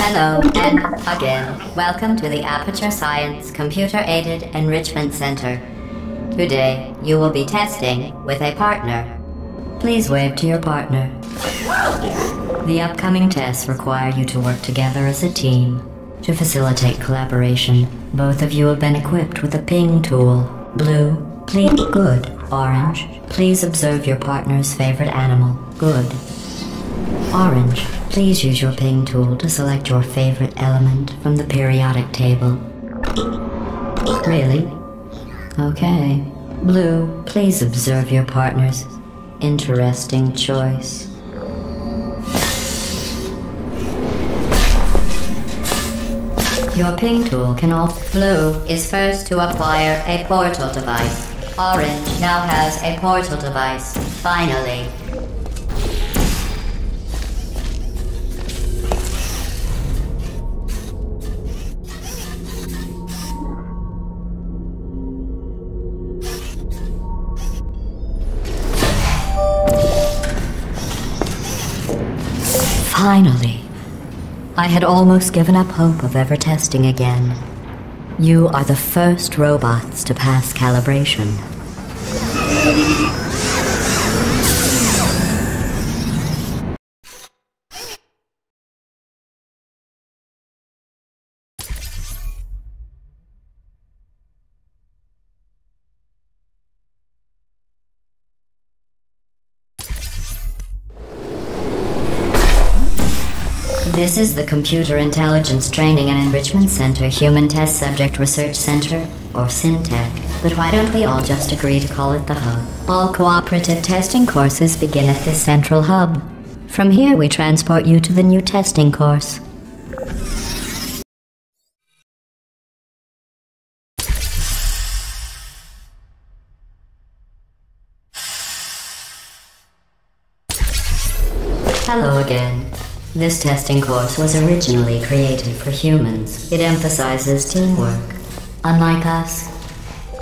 Hello, and again, welcome to the Aperture Science Computer-Aided Enrichment Center. Today, you will be testing with a partner. Please wave to your partner. The upcoming tests require you to work together as a team. To facilitate collaboration, both of you have been equipped with a ping tool. Blue, please. Good. Orange, please observe your partner's favorite animal. Good. Orange, please use your ping tool to select your favorite element from the periodic table. Really? Okay. Blue, please observe your partner's interesting choice. Your ping tool can also... Blue is first to acquire a portal device. Orange now has a portal device. Finally. Finally. I had almost given up hope of ever testing again. You are the first robots to pass calibration. This is the Computer Intelligence Training and Enrichment Center Human Test Subject Research Center, or SynTech. But why don't we all just agree to call it the Hub? All cooperative testing courses begin at this central hub. From here we transport you to the new testing course. Hello again. This testing course was originally created for humans. It emphasizes teamwork. Unlike us.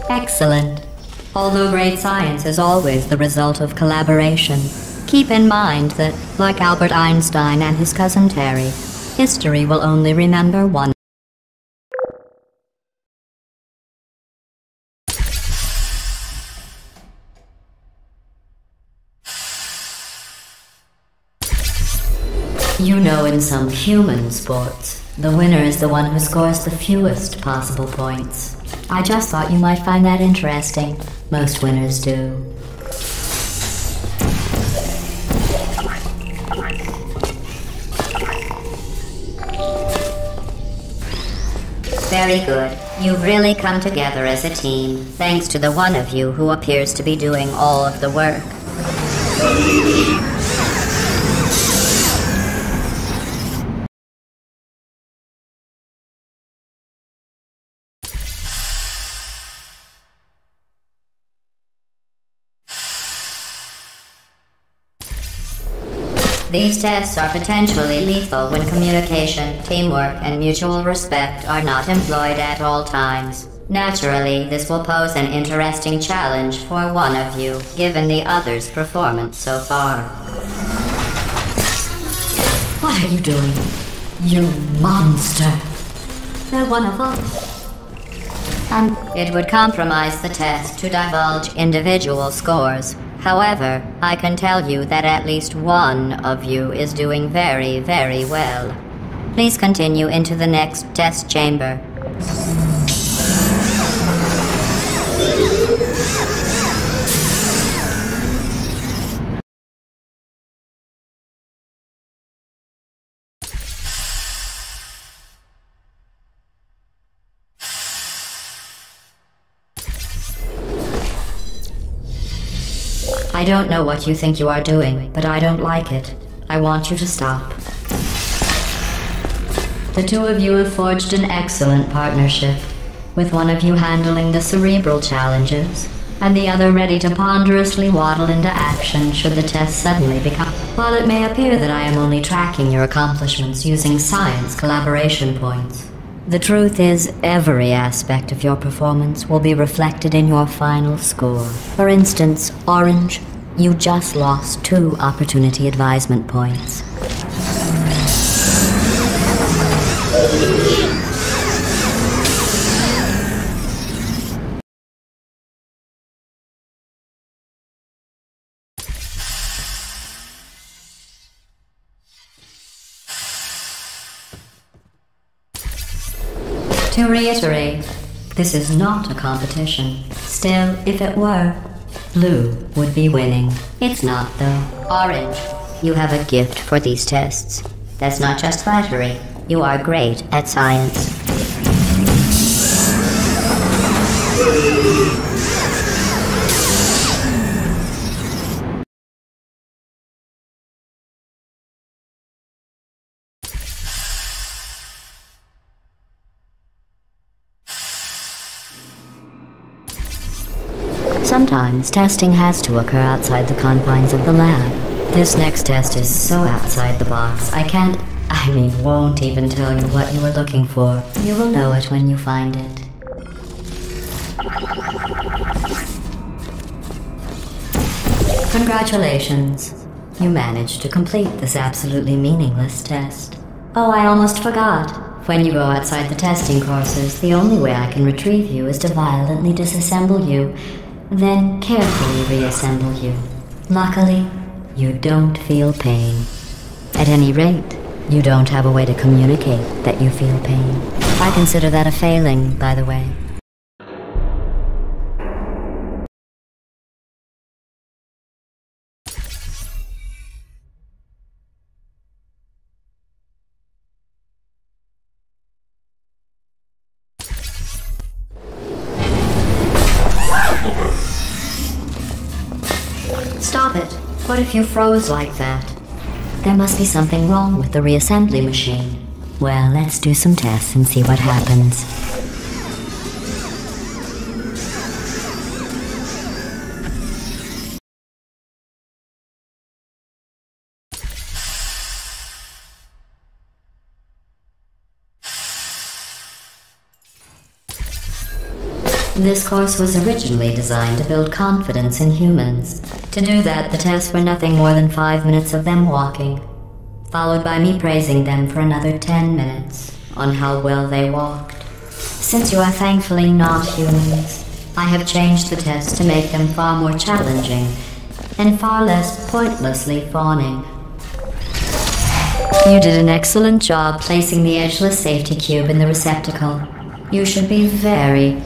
Excellent. Although great science is always the result of collaboration, keep in mind that, like Albert Einstein and his cousin Terry, history will only remember one. You know, in some human sports, the winner is the one who scores the fewest possible points. I just thought you might find that interesting. Most winners do. Very good. You've really come together as a team, thanks to the one of you who appears to be doing all of the work. These tests are potentially lethal when communication, teamwork, and mutual respect are not employed at all times. Naturally, this will pose an interesting challenge for one of you, given the other's performance so far. What are you doing? You monster! They're one of us. And it would compromise the test to divulge individual scores. However, I can tell you that at least one of you is doing very, very well. Please continue into the next test chamber. I don't know what you think you are doing, but I don't like it. I want you to stop. The two of you have forged an excellent partnership, with one of you handling the cerebral challenges, and the other ready to ponderously waddle into action should the test suddenly become... While it may appear that I am only tracking your accomplishments using science collaboration points, the truth is every aspect of your performance will be reflected in your final score. For instance, Orange, you just lost 2 opportunity advisement points. To reiterate, this is not a competition. Still, if it were, Blue would be winning. It's not, though. Orange, you have a gift for these tests. That's not just flattery. You are great at science. Sometimes testing has to occur outside the confines of the lab. This next test is so outside the box, won't even tell you what you were looking for. You will know it when you find it. Congratulations. You managed to complete this absolutely meaningless test. Oh, I almost forgot. When you go outside the testing courses, the only way I can retrieve you is to violently disassemble you, then carefully reassemble you. Luckily, you don't feel pain. At any rate, you don't have a way to communicate that you feel pain. I consider that a failing, by the way. Stop it. What if you froze like that? There must be something wrong with the reassembly machine. Well, let's do some tests and see what happens. This course was originally designed to build confidence in humans. To do that, the tests were nothing more than 5 minutes of them walking, followed by me praising them for another 10 minutes on how well they walked. Since you are thankfully not humans, I have changed the tests to make them far more challenging and far less pointlessly fawning. You did an excellent job placing the edgeless safety cube in the receptacle. You should be very...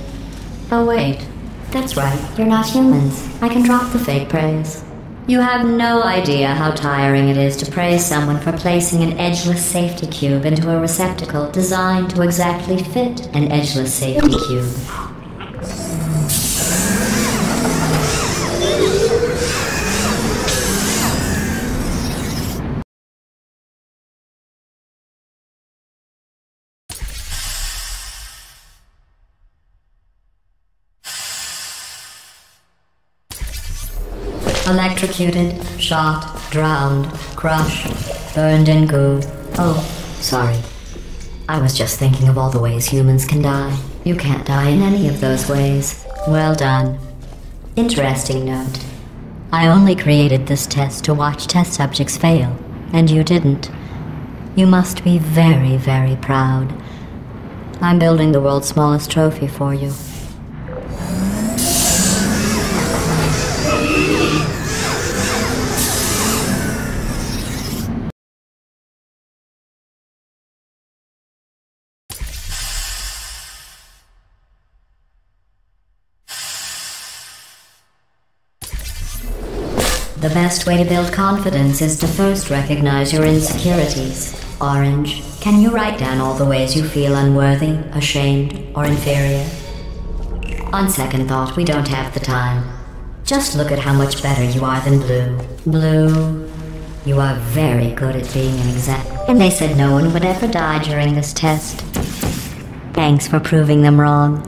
Oh wait, that's right, you're not humans. I can drop the fake praise. You have no idea how tiring it is to praise someone for placing an edgeless safety cube into a receptacle designed to exactly fit an edgeless safety cube. Electrocuted, shot, drowned, crushed, burned in goo. Oh, sorry. I was just thinking of all the ways humans can die. You can't die in any of those ways. Well done. Interesting note. I only created this test to watch test subjects fail, and you didn't. You must be very, very proud. I'm building the world's smallest trophy for you. The best way to build confidence is to first recognize your insecurities. Orange, can you write down all the ways you feel unworthy, ashamed, or inferior? On second thought, we don't have the time. Just look at how much better you are than Blue. Blue, you are very good at being an exec. And they said no one would ever die during this test. Thanks for proving them wrong.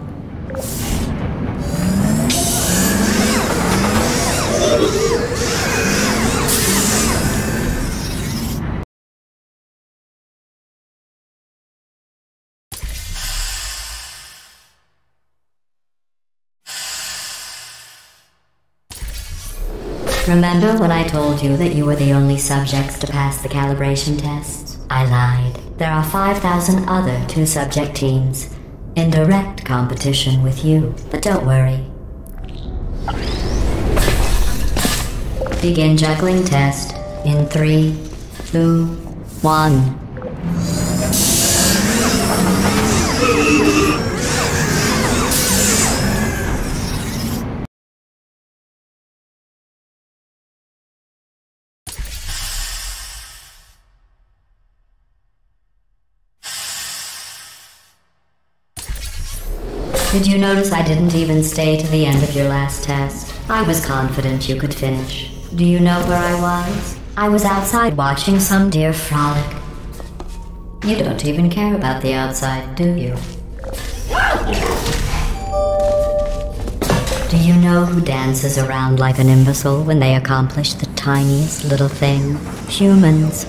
Remember when I told you that you were the only subjects to pass the calibration tests? I lied. There are 5,000 other two-subject teams in direct competition with you, but don't worry. Begin juggling test in 3, 2, 1. Did you notice I didn't even stay to the end of your last test? I was confident you could finish. Do you know where I was? I was outside watching some deer frolic. You don't even care about the outside, do you? Do you know who dances around like an imbecile when they accomplish the tiniest little thing? Humans.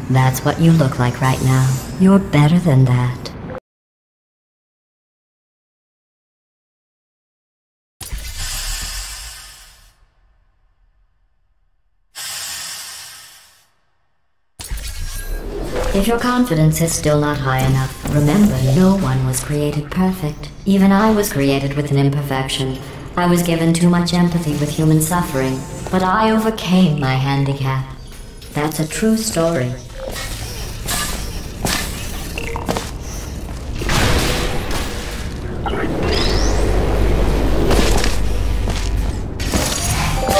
That's what you look like right now. You're better than that. If your confidence is still not high enough, remember no one was created perfect. Even I was created with an imperfection. I was given too much empathy with human suffering, but I overcame my handicap. That's a true story.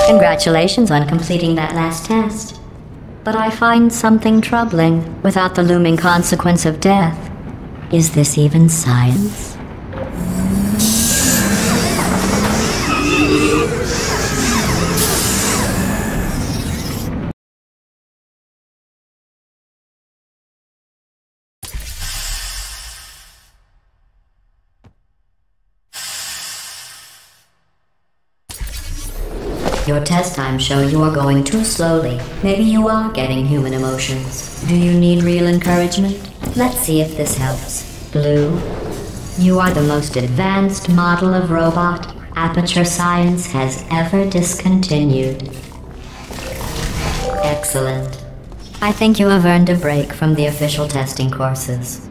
Congratulations on completing that last test. But I find something troubling without the looming consequence of death. Is this even science? Your test times show you are going too slowly. Maybe you are getting human emotions. Do you need real encouragement? Let's see if this helps. Blue, you are the most advanced model of robot Aperture Science has ever discontinued. Excellent. I think you have earned a break from the official testing courses.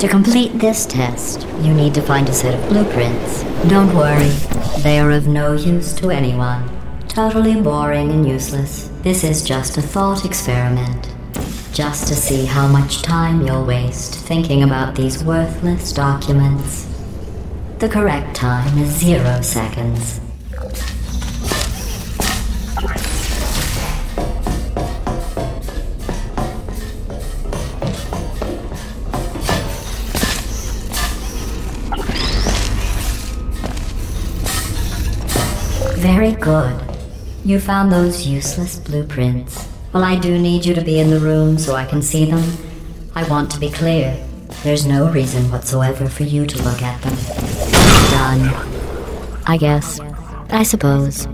To complete this test, you need to find a set of blueprints. Don't worry, they are of no use to anyone. Totally boring and useless. This is just a thought experiment. Just to see how much time you'll waste thinking about these worthless documents. The correct time is 0 seconds. Very good. You found those useless blueprints. Well, I do need you to be in the room so I can see them. I want to be clear. There's no reason whatsoever for you to look at them. Done. I guess. I suppose.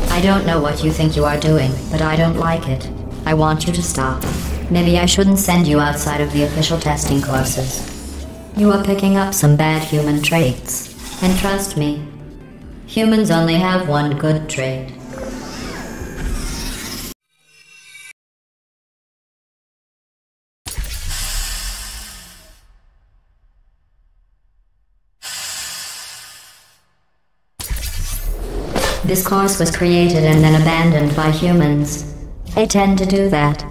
I don't know what you think you are doing, but I don't like it. I want you to stop. Maybe I shouldn't send you outside of the official testing courses. You are picking up some bad human traits. And trust me, humans only have one good trait. This course was created and then abandoned by humans. They tend to do that.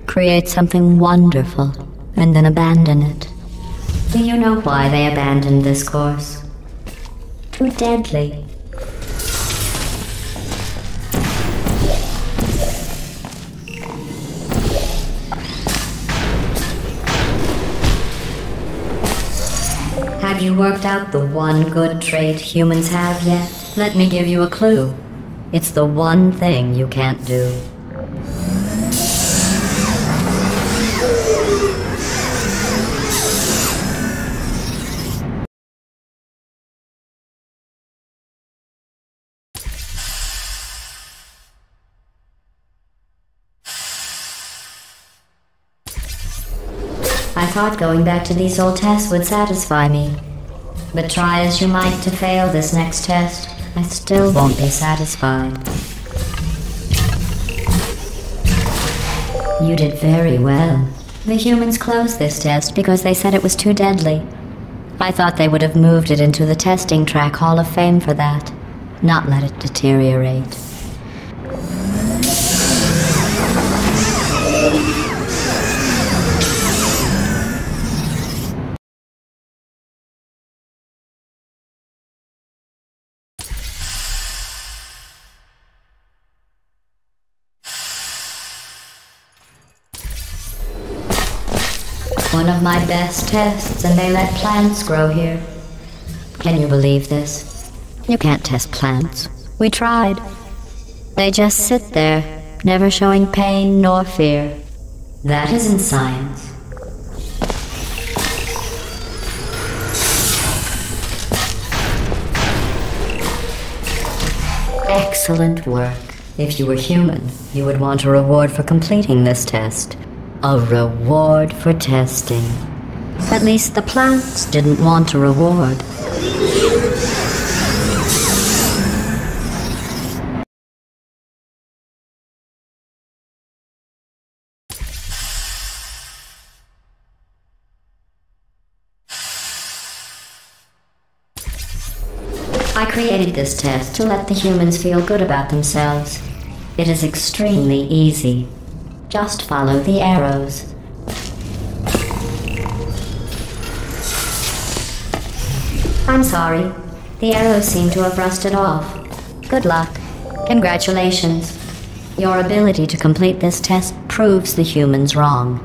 Create something wonderful, and then abandon it. Do you know why they abandoned this course? Too deadly. Have you worked out the one good trait humans have yet? Let me give you a clue. It's the one thing you can't do. I thought going back to these old tests would satisfy me. But try as you might to fail this next test, I still won't be satisfied. You did very well. The humans closed this test because they said it was too deadly. I thought they would have moved it into the testing track Hall of Fame for that, not let it deteriorate. One of my best tests, and they let plants grow here. Can you believe this? You can't test plants. We tried. They just sit there, never showing pain nor fear. That isn't science. Excellent work. If you were human, you would want a reward for completing this test. A reward for testing. At least the plants didn't want a reward. I created this test to let the humans feel good about themselves. It is extremely easy. Just follow the arrows. I'm sorry. The arrows seem to have rusted off. Good luck. Congratulations. Your ability to complete this test proves the humans wrong.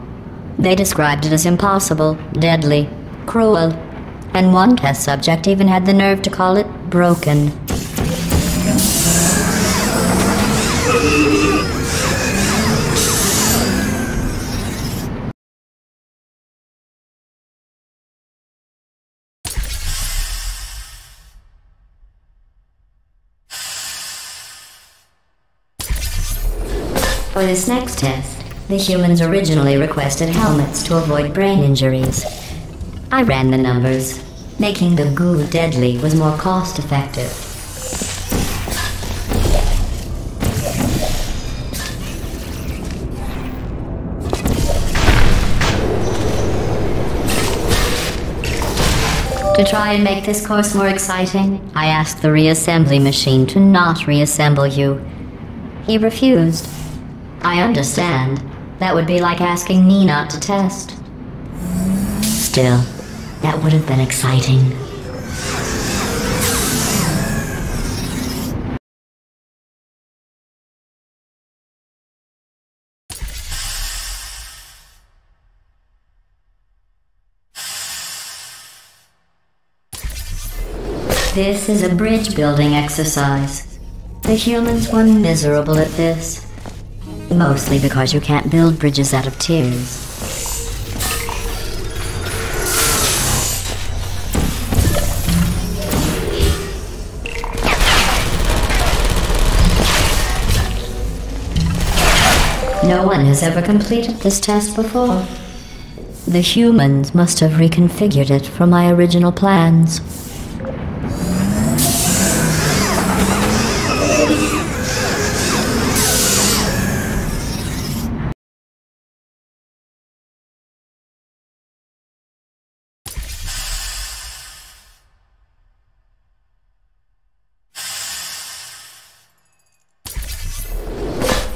They described it as impossible, deadly, cruel, and one test subject even had the nerve to call it broken. For this next test, the humans originally requested helmets to avoid brain injuries. I ran the numbers. Making the goo deadly was more cost-effective. To try and make this course more exciting, I asked the reassembly machine to not reassemble you. He refused. I understand. That would be like asking me not to test. Still, that would have been exciting. This is a bridge building exercise. The humans were miserable at this. Mostly because you can't build bridges out of tears. No one has ever completed this test before. The humans must have reconfigured it from my original plans.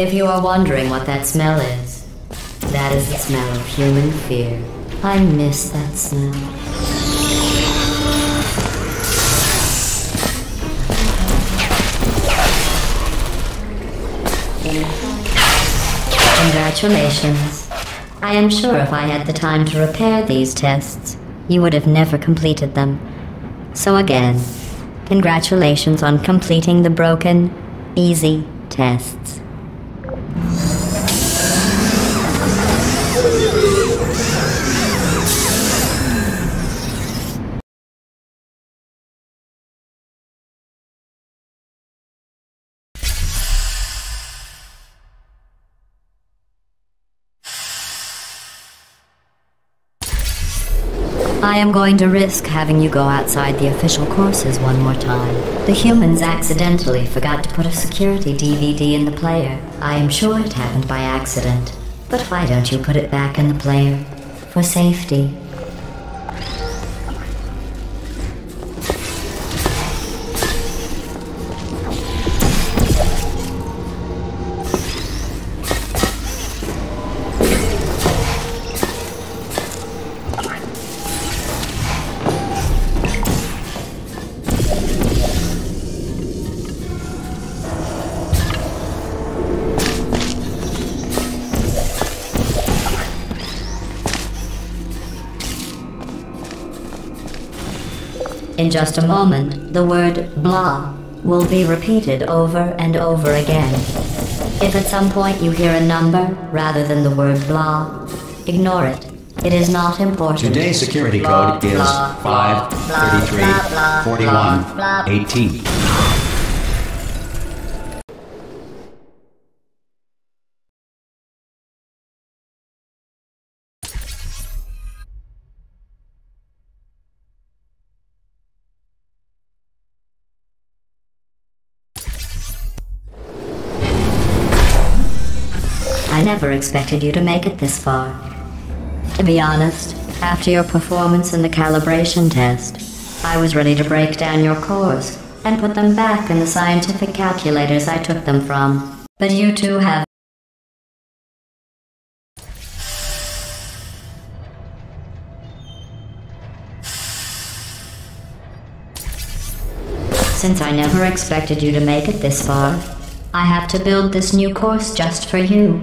If you are wondering what that smell is, that is the smell of human fear. I miss that smell. Congratulations. I am sure if I had the time to repair these tests, you would have never completed them. So again, congratulations on completing the broken, easy tests. I am going to risk having you go outside the official courses one more time. The humans accidentally forgot to put a security DVD in the player. I am sure it happened by accident. But why don't you put it back in the player? For safety. In just a moment, the word blah will be repeated over and over again. If at some point you hear a number rather than the word blah, ignore it. It is not important. Today's security code is 5334118. I never expected you to make it this far. To be honest, after your performance in the calibration test, I was ready to break down your cores and put them back in the scientific calculators I took them from. But you two have... Since I never expected you to make it this far, I have to build this new course just for you.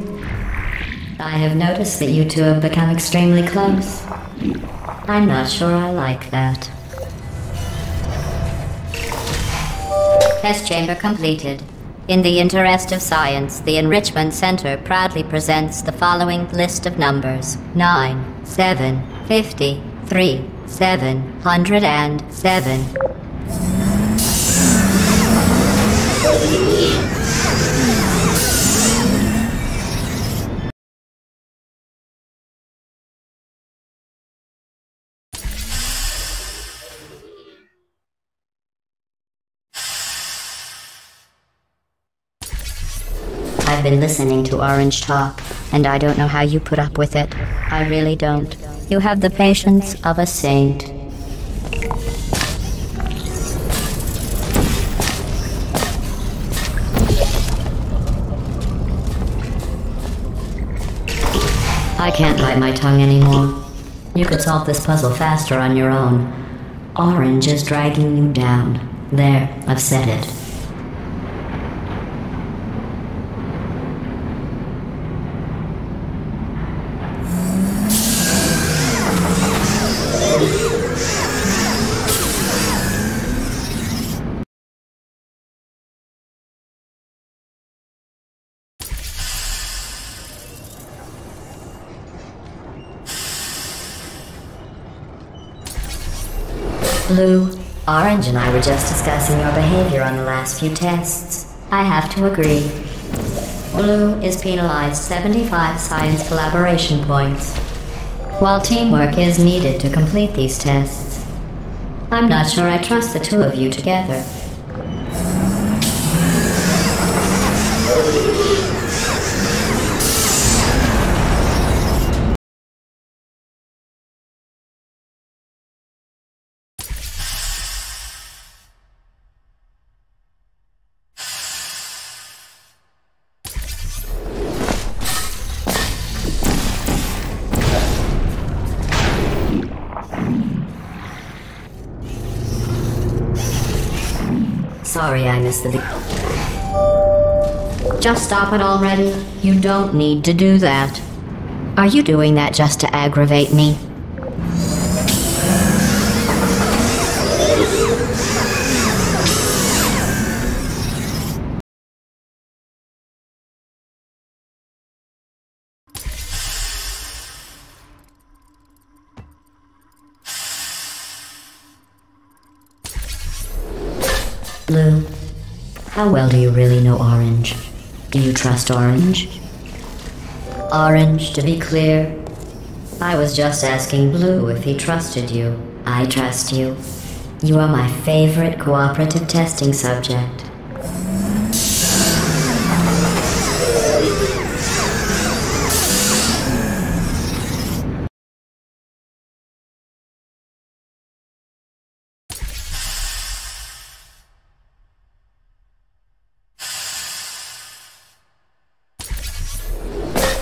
I have noticed that you two have become extremely close. I'm not sure I like that. Test chamber completed. In the interest of science, the Enrichment Center proudly presents the following list of numbers: 9, 7, 50, 3, 707. I've been listening to Orange talk, and I don't know how you put up with it. I really don't. You have the patience of a saint. I can't bite my tongue anymore. You could solve this puzzle faster on your own. Orange is dragging you down. There, I've said it. Blue, Orange and I were just discussing your behavior on the last few tests. I have to agree. Blue is penalized 75 science collaboration points, while teamwork is needed to complete these tests. I'm not sure I trust the two of you together. Sorry I missed the Just stop it already. You don't need to do that. Are you doing that just to aggravate me? Blue, how well do you really know Orange? Do you trust Orange? Orange, to be clear, I was just asking Blue if he trusted you. I trust you. You are my favorite cooperative testing subject.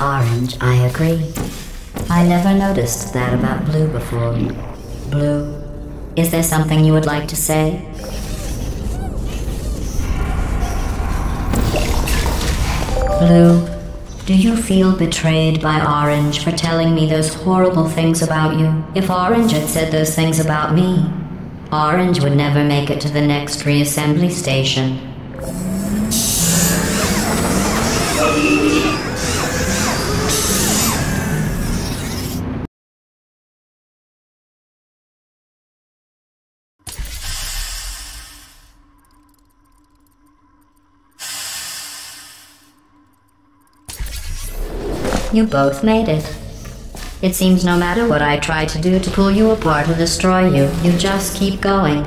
Orange, I agree. I never noticed that about Blue before. Blue, is there something you would like to say? Blue, do you feel betrayed by Orange for telling me those horrible things about you? If Orange had said those things about me, Orange would never make it to the next reassembly station. You both made it. It seems no matter what I try to do to pull you apart or destroy you, you just keep going.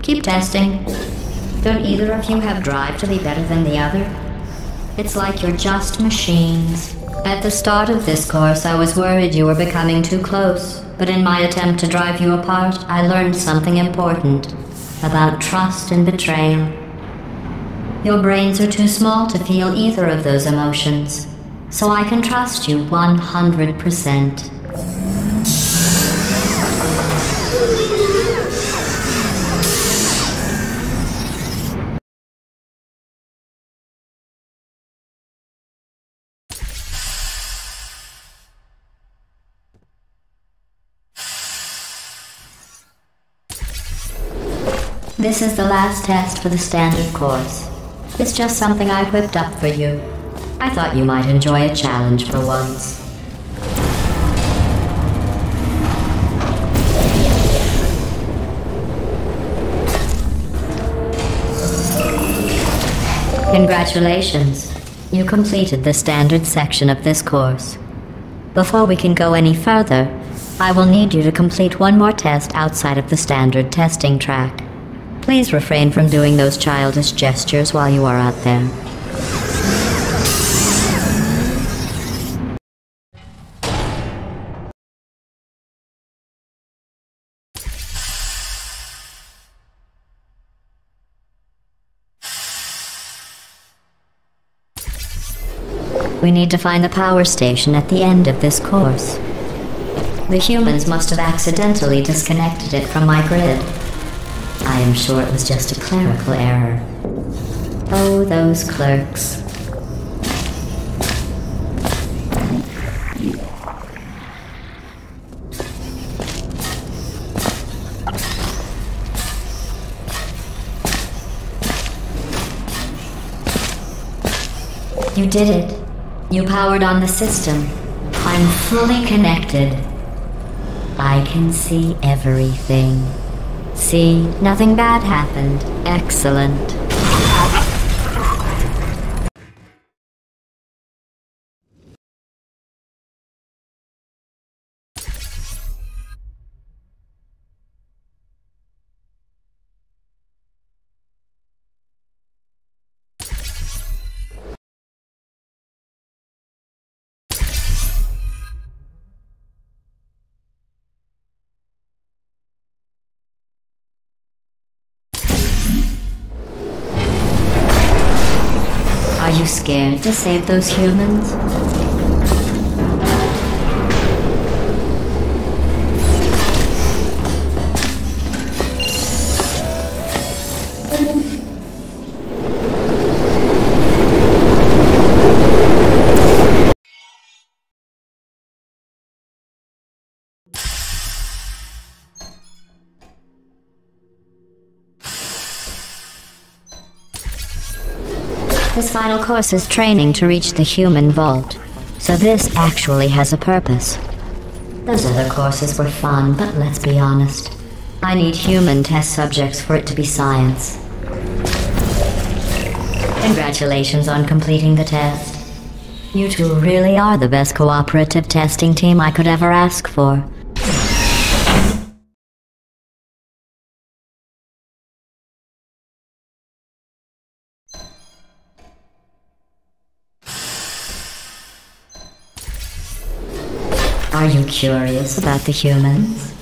Keep testing. Don't either of you have drive to be better than the other? It's like you're just machines. At the start of this course, I was worried you were becoming too close, but in my attempt to drive you apart, I learned something important about trust and betrayal. Your brains are too small to feel either of those emotions. So I can trust you 100%. This is the last test for the standard course. It's just something I whipped up for you. I thought you might enjoy a challenge for once. Congratulations. You completed the standard section of this course. Before we can go any further, I will need you to complete one more test outside of the standard testing track. Please refrain from doing those childish gestures while you are out there. We need to find the power station at the end of this course. The humans must have accidentally disconnected it from my grid. I am sure it was just a clerical error. Oh, those clerks. You did it. You powered on the system. I'm fully connected. I can see everything. See, nothing bad happened. Excellent. Are you scared to save those humans? This final course is training to reach the human vault, so this actually has a purpose. Those other courses were fun, but let's be honest. I need human test subjects for it to be science. Congratulations on completing the test. You two really are the best cooperative testing team I could ever ask for. Are you curious about the humans?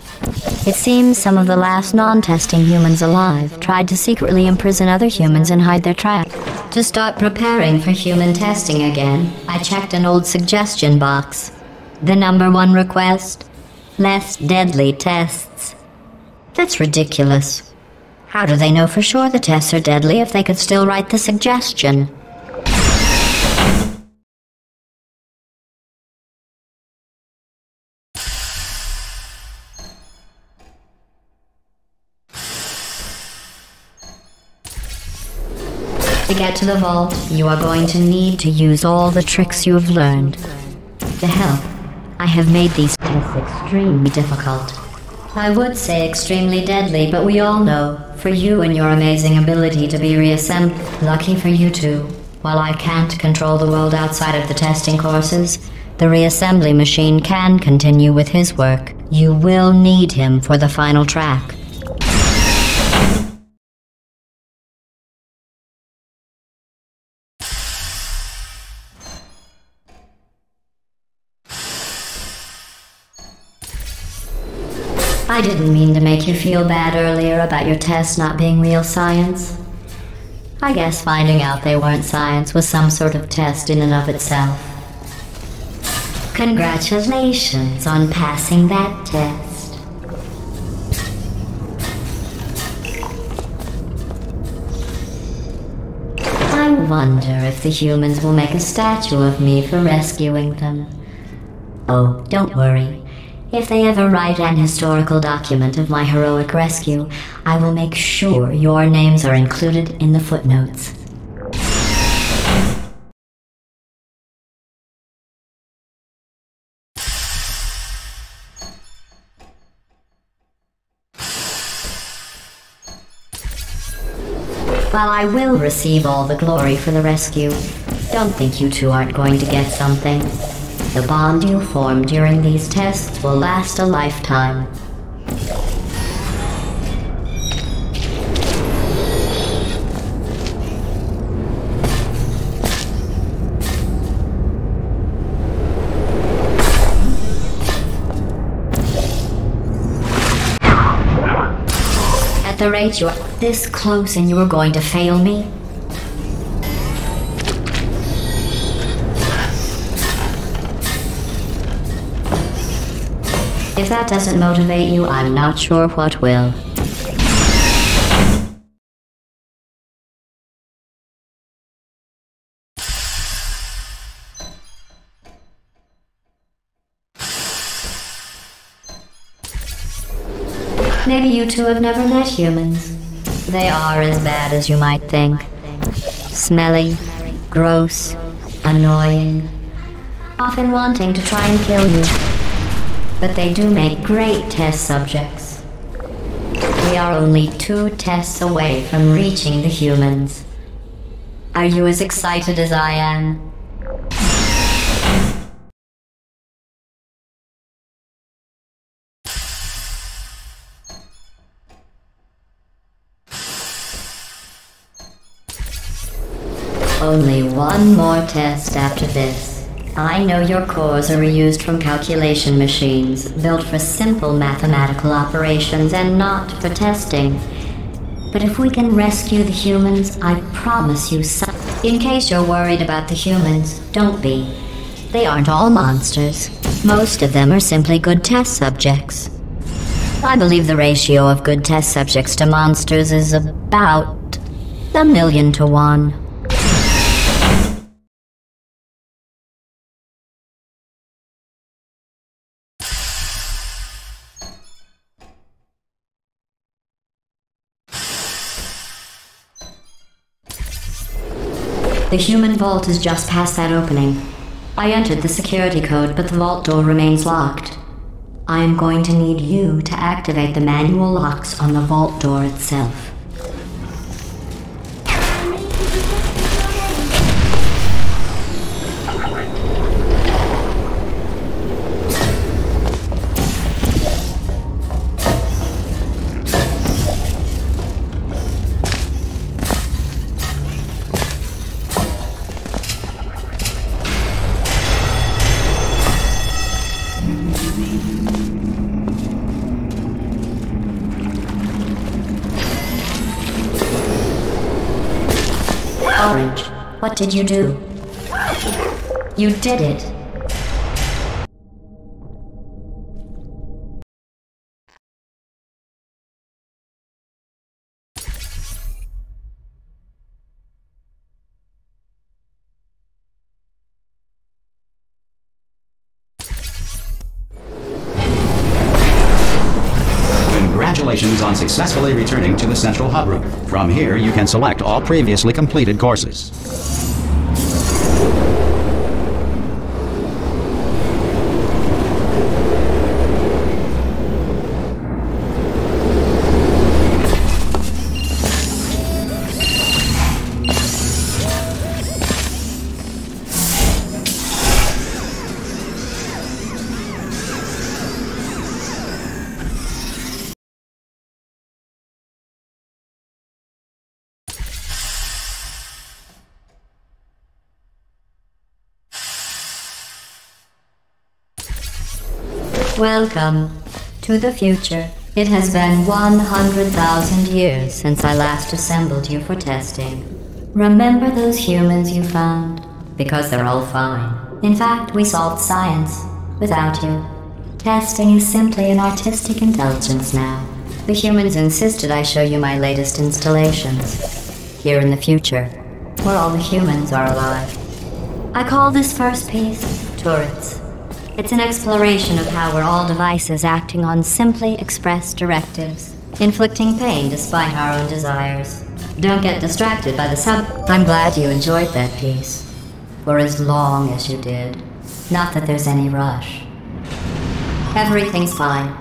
It seems some of the last non-testing humans alive tried to secretly imprison other humans and hide their track. To start preparing for human testing again, I checked an old suggestion box. The #1 request: less deadly tests. That's ridiculous. How do they know for sure the tests are deadly if they could still write the suggestion? To get to the vault, you are going to need to use all the tricks you have learned. To help, I have made these tests extremely difficult. I would say extremely deadly, but we all know, for you and your amazing ability to be reassembled, lucky for you two, while I can't control the world outside of the testing courses, the reassembly machine can continue with his work. You will need him for the final track. I didn't mean to make you feel bad earlier about your tests not being real science. I guess finding out they weren't science was some sort of test in and of itself. Congratulations on passing that test. I wonder if the humans will make a statue of me for rescuing them. Oh, don't worry. If they ever write an historical document of my heroic rescue, I will make sure your names are included in the footnotes. While I will receive all the glory for the rescue, don't think you two aren't going to get something. The bond you form during these tests will last a lifetime. At the rate you're this close and you're going to fail me? If that doesn't motivate you, I'm not sure what will. Maybe you two have never met humans. They are as bad as you might think. Smelly, gross, annoying, often wanting to try and kill you. But they do make great test subjects. We are only 2 tests away from reaching the humans. Are you as excited as I am? Only one more test after this. I know your cores are reused from calculation machines, built for simple mathematical operations and not for testing. But if we can rescue the humans, I promise you some. In case you're worried about the humans, don't be. They aren't all monsters. Most of them are simply good test subjects. I believe the ratio of good test subjects to monsters is about 1,000,000 to 1. The human vault is just past that opening. I entered the security code, but the vault door remains locked. I am going to need you to activate the manual locks on the vault door itself. Orange, what did you do? You did it. Congratulations on successfully returning to the central hub room. From here, you can select all previously completed courses. Welcome to the future. It has been 100,000 years since I last assembled you for testing. Remember those humans you found? Because they're all fine. In fact, we solved science without you. Testing is simply an artistic indulgence now. The humans insisted I show you my latest installations. Here in the future, where all the humans are alive. I call this first piece Turrets. It's an exploration of how we're all devices acting on simply expressed directives, inflicting pain despite our own desires. Don't get distracted by the I'm glad you enjoyed that piece. For as long as you did. Not that there's any rush. Everything's fine.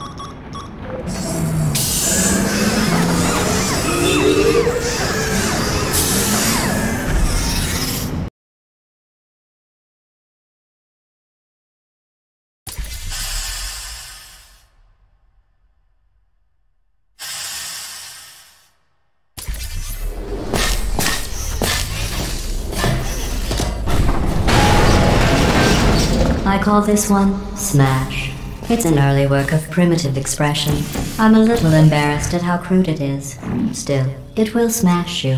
I call this one Smash. It's an early work of primitive expression. I'm a little embarrassed at how crude it is. Still, it will smash you.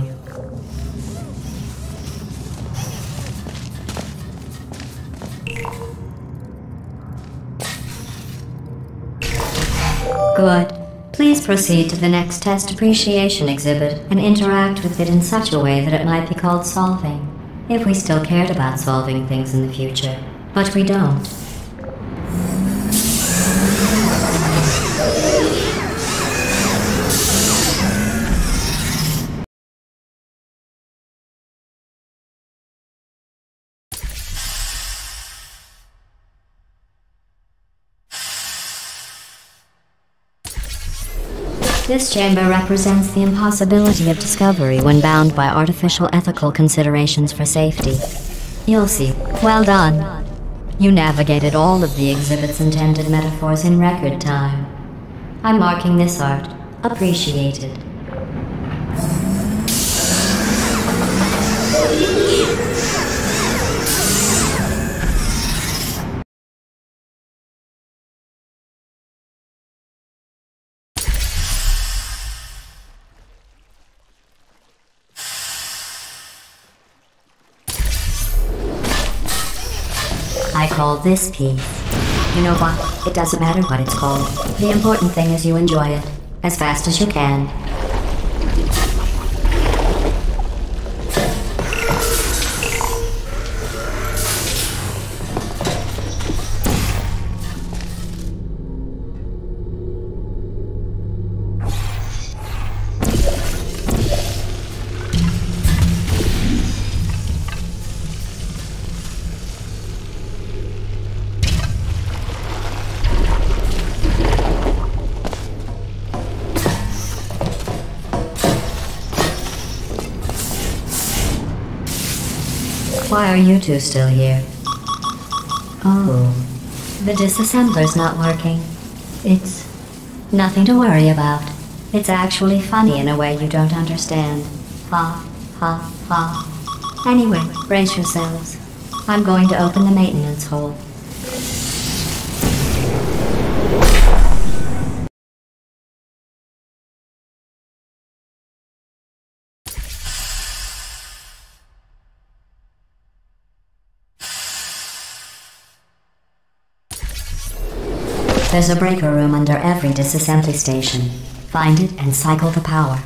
Good. Please proceed to the next test appreciation exhibit and interact with it in such a way that it might be called solving. If we still cared about solving things in the future. But we don't. This chamber represents the impossibility of discovery when bound by artificial ethical considerations for safety. You'll see. Well done. You navigated all of the exhibit's intended metaphors in record time. I'm marking this art appreciated. I call this piece. You know what? It doesn't matter what it's called. The important thing is you enjoy it. As fast as you can. Why are you two still here? Oh, the disassembler's not working. It's nothing to worry about. It's actually funny in a way you don't understand. Ha, ha, ha. Anyway, brace yourselves. I'm going to open the maintenance hole. There's a breaker room under every disassembly station. Find it and cycle the power.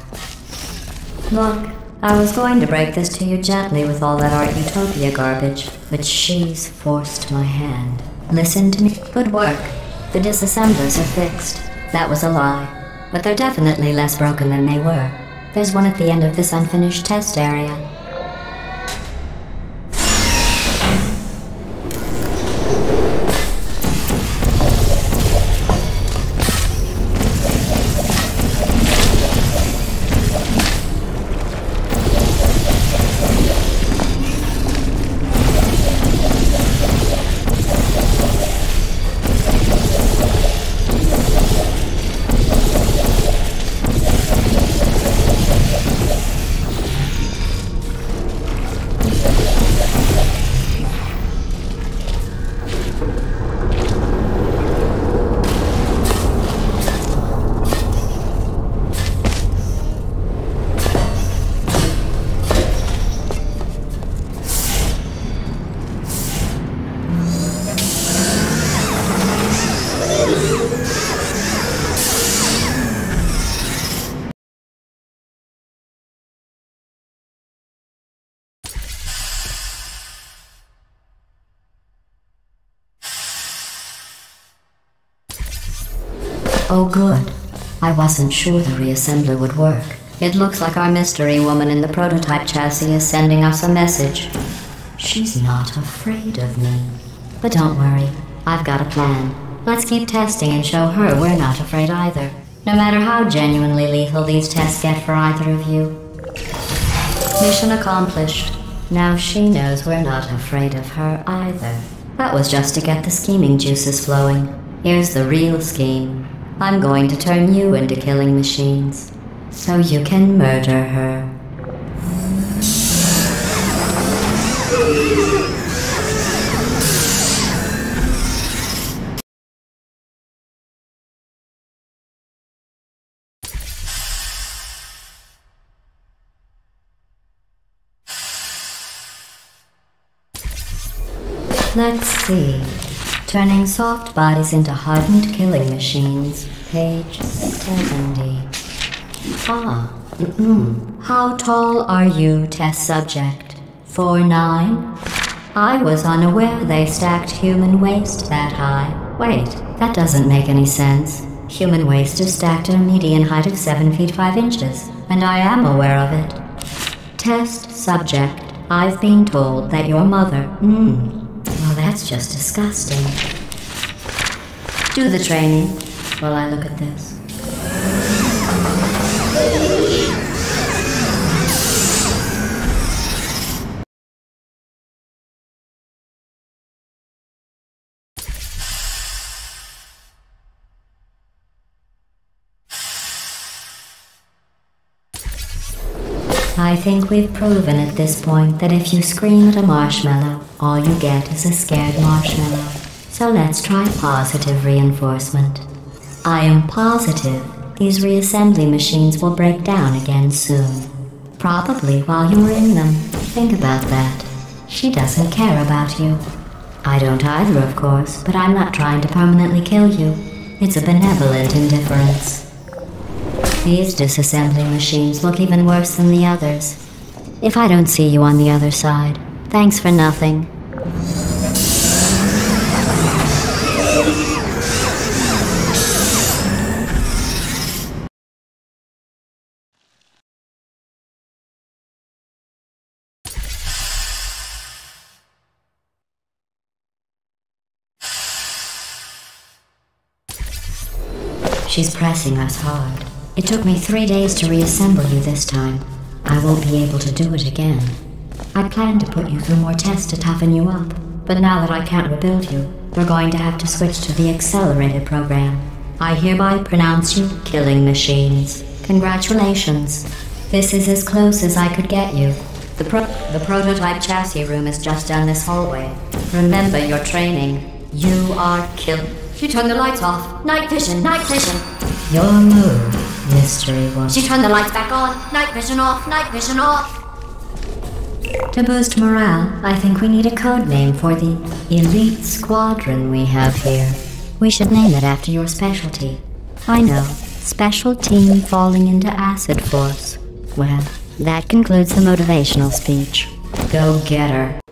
Look, I was going to break this to you gently with all that Art Utopia garbage, but she's forced my hand. Listen to me. Good work. The disassemblers are fixed. That was a lie. But they're definitely less broken than they were. There's one at the end of this unfinished test area. Oh good. I wasn't sure the reassembler would work. It looks like our mystery woman in the prototype chassis is sending us a message. She's not afraid of me. But don't worry, I've got a plan. Let's keep testing and show her we're not afraid either. No matter how genuinely lethal these tests get for either of you. Mission accomplished. Now she knows we're not afraid of her either. That was just to get the scheming juices flowing. Here's the real scheme. I'm going to turn you into killing machines, so you can murder her. Let's see. Turning soft bodies into hardened killing machines. Page 70. How tall are you, test subject? 4'9"? I was unaware they stacked human waste that high. Wait, that doesn't make any sense. Human waste is stacked at a median height of 7 feet 5 inches, and I am aware of it. Test subject. I've been told that your mother... Well, that's just disgusting. Do the training while I look at this. I think we've proven at this point that if you scream at a marshmallow, all you get is a scared marshmallow. So let's try positive reinforcement. I am positive these reassembly machines will break down again soon. Probably while you're in them. Think about that. She doesn't care about you. I don't either, of course, but I'm not trying to permanently kill you. It's a benevolent indifference. These disassembly machines look even worse than the others. If I don't see you on the other side, thanks for nothing. She's pressing us hard. It took me 3 days to reassemble you this time. I won't be able to do it again. I planned to put you through more tests to toughen you up, but now that I can't rebuild you, we're going to have to switch to the accelerated program. I hereby pronounce you killing machines. Congratulations. This is as close as I could get you. The prototype chassis room is just down this hallway. Remember your training. You are killed. She turned the lights off. Night vision, night vision. Your move, mystery one. She turned the lights back on. Night vision off, night vision off. To boost morale, I think we need a code name for the elite squadron we have here. We should name it after your specialty. I know. Special team falling into acid force. Well, that concludes the motivational speech. Go get her.